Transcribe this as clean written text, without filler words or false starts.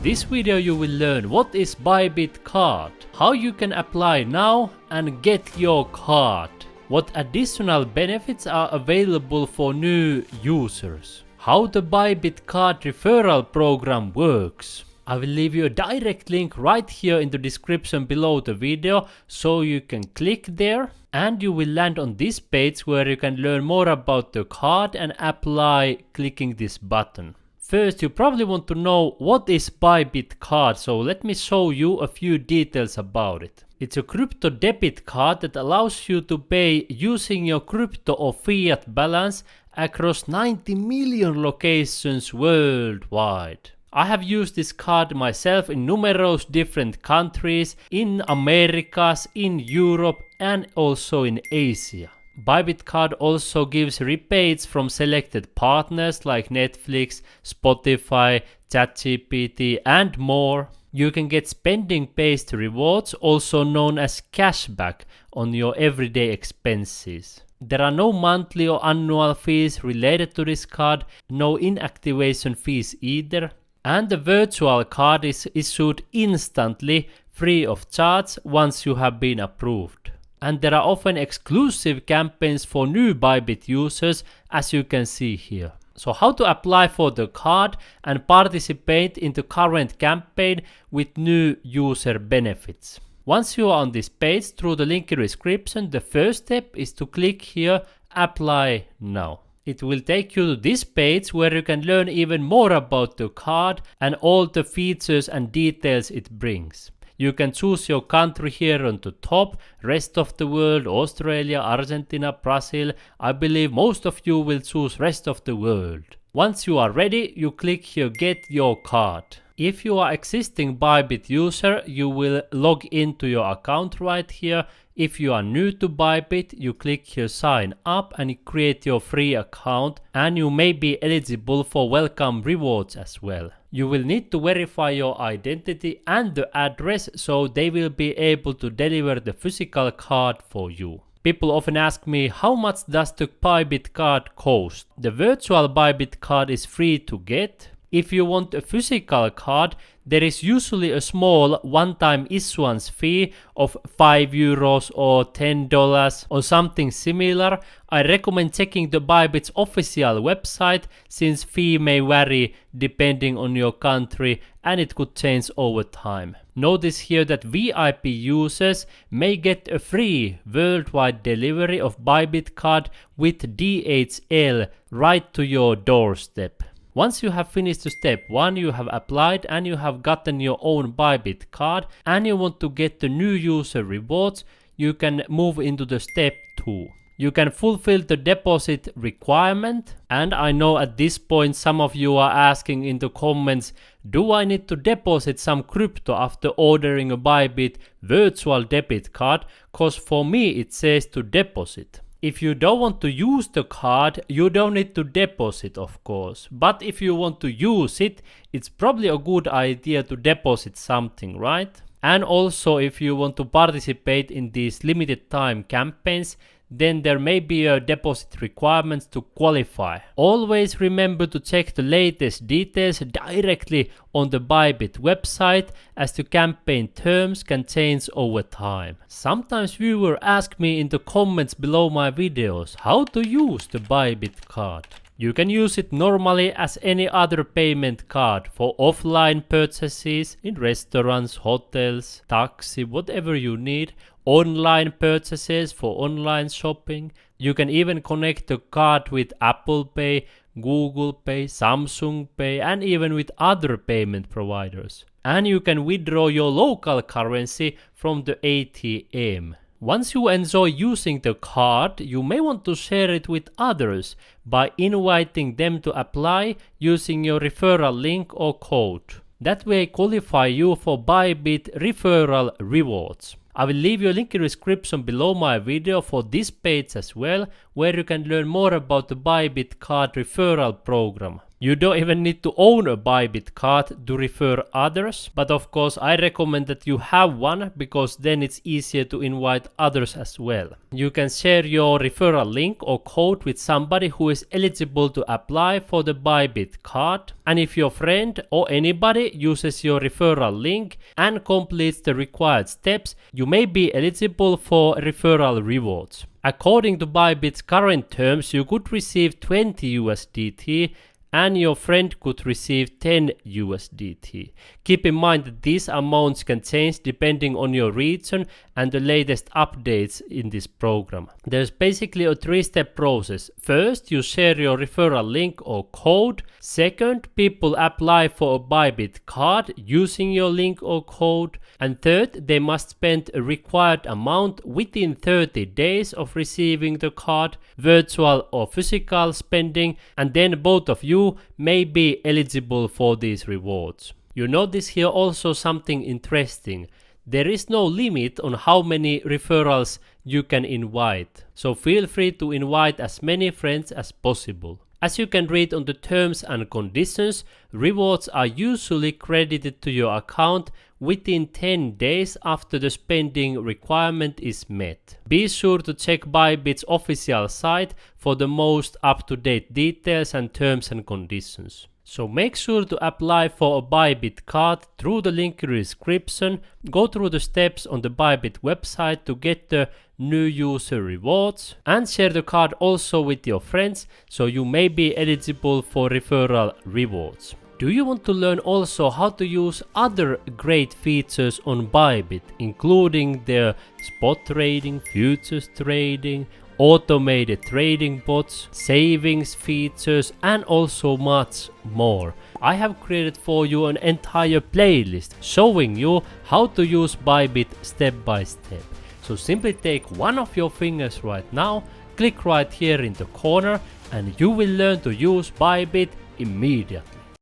this video you will learn what is Bybit Card, how you can apply now and get your card, what additional benefits are available for new users, how the Bybit Card Referral Program works. I will leave you a direct link right here in the description below the video so you can click there and you will land on this page where you can learn more about the card and apply clicking this button. First, you probably want to know what is Bybit Card, so let me show you a few details about it. It's a crypto debit card that allows you to pay using your crypto or fiat balance across 90 million locations worldwide. I have used this card myself in numerous different countries, in Americas, in Europe and also in Asia. Bybit Card also gives rebates from selected partners like Netflix, Spotify, ChatGPT and more. You can get spending-based rewards, also known as cashback, on your everyday expenses. There are no monthly or annual fees related to this card, no inactivation fees either. And the virtual card is issued instantly, free of charge, once you have been approved. And there are often exclusive campaigns for new Bybit users, as you can see here. So how to apply for the card and participate in the current campaign with new user benefits. Once you are on this page, through the link in the description, the first step is to click here, Apply Now. It will take you to this page where you can learn even more about the card and all the features and details it brings. You can choose your country here on the top, rest of the world, Australia, Argentina, Brazil. I believe most of you will choose rest of the world. Once you are ready, you click here Get Your Card. If you are existing Bybit user, you will log into your account right here. If you are new to Bybit, you click here Sign Up and you create your free account and you may be eligible for welcome rewards as well. You will need to verify your identity and the address so they will be able to deliver the physical card for you. People often ask me, how much does the Bybit card cost? The virtual Bybit card is free to get. If you want a physical card, there is usually a small one-time issuance fee of €5 or $10 or something similar. I recommend checking the Bybit's official website since fee may vary depending on your country and it could change over time. Notice here that VIP users may get a free worldwide delivery of Bybit card with DHL right to your doorstep. Once you have finished step 1, you have applied and you have gotten your own Bybit card and you want to get the new user rewards, you can move into the step 2. You can fulfill the deposit requirement, and I know at this point some of you are asking in the comments, do I need to deposit some crypto after ordering a Bybit virtual debit card? Cause for me it says to deposit. If you don't want to use the card, you don't need to deposit, of course. But if you want to use it, it's probably a good idea to deposit something, right? And also if you want to participate in these limited time campaigns, then there may be a deposit requirements to qualify. Always remember to check the latest details directly on the Bybit website, as the campaign terms can change over time. Sometimes viewers ask me in the comments below my videos how to use the Bybit card. You can use it normally as any other payment card for offline purchases in restaurants, hotels, taxi, whatever you need. Online purchases for online shopping. You can even connect the card with Apple Pay, Google Pay, Samsung Pay and even with other payment providers. And you can withdraw your local currency from the ATM. Once you enjoy using the card, you may want to share it with others by inviting them to apply using your referral link or code. That way qualify you for Bybit referral rewards. I will leave you a link in the description below my video for this page as well, where you can learn more about the Bybit Card Referral Program. You don't even need to own a Bybit card to refer others, but of course I recommend that you have one because then it's easier to invite others as well. You can share your referral link or code with somebody who is eligible to apply for the Bybit card, and if your friend or anybody uses your referral link and completes the required steps, you may be eligible for referral rewards. According to Bybit's current terms, you could receive 20 USDT and your friend could receive 10 USDT. Keep in mind that these amounts can change depending on your region and the latest updates in this program. There's basically a 3-step process. First, you share your referral link or code. Second, people apply for a Bybit card using your link or code. And third, they must spend a required amount within 30 days of receiving the card, virtual or physical spending, and then both of you may be eligible for these rewards. You notice here also something interesting. There is no limit on how many referrals you can invite, so feel free to invite as many friends as possible. As you can read on the terms and conditions, rewards are usually credited to your account within 10 days after the spending requirement is met. Be sure to check Bybit's official site for the most up-to-date details and terms and conditions. So make sure to apply for a Bybit card through the link in the description. Go through the steps on the Bybit website to get the new user rewards and share the card also with your friends so you may be eligible for referral rewards. Do you want to learn also how to use other great features on Bybit, including their spot trading, futures trading, automated trading bots, savings features, and also much more? I have created for you an entire playlist showing you how to use Bybit step by step. So simply take one of your fingers right now, click right here in the corner, and you will learn to use Bybit immediately.